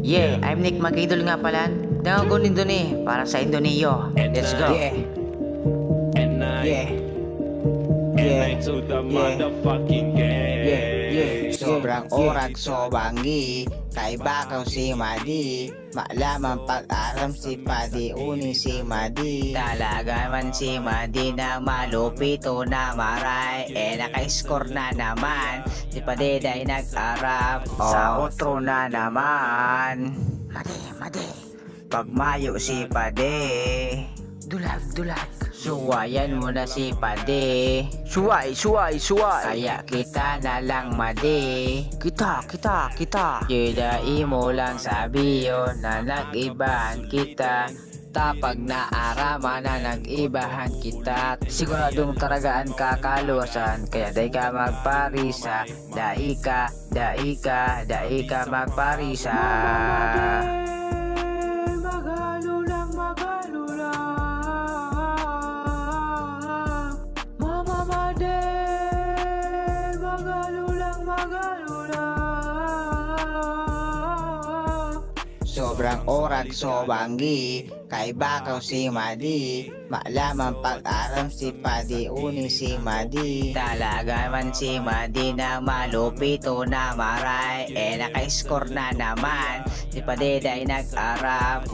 Yeah, I'm Nick Magidol nga pala. Dangagunin doon para sa Indonesia. Let's go. Yeah. Yeah. Yeah. To the motherfucking game. Sobrang orag sobangi kay bakaw si Madi. Malaman pag-aram si Padi, uni si Madi. Talaga man si Madi na malupito na maray. Naka-score na naman si Padi dahil nag-arap. Sa otro na naman Madi pagmayo si Padi. Dulag suwayan mo na si Padi. Suway kaya kita na lang Madi. Kita Yudai mo lang sabiyon na nag-ibahan kita. Tapag na arama na nag-ibahan kita. Siguradong taragaan kakaluwasan. Kaya day ka magparisa. Dai ka magparisa. Magalo lang Mama Made, magalo lang Sobrang orag sobangi kay bakaw si Madi. Malaman pag-aram si Padi, uni si Madi. Talaga man si Madi na malupito na maray. Naka-score na naman si Padi dahil nag-arap.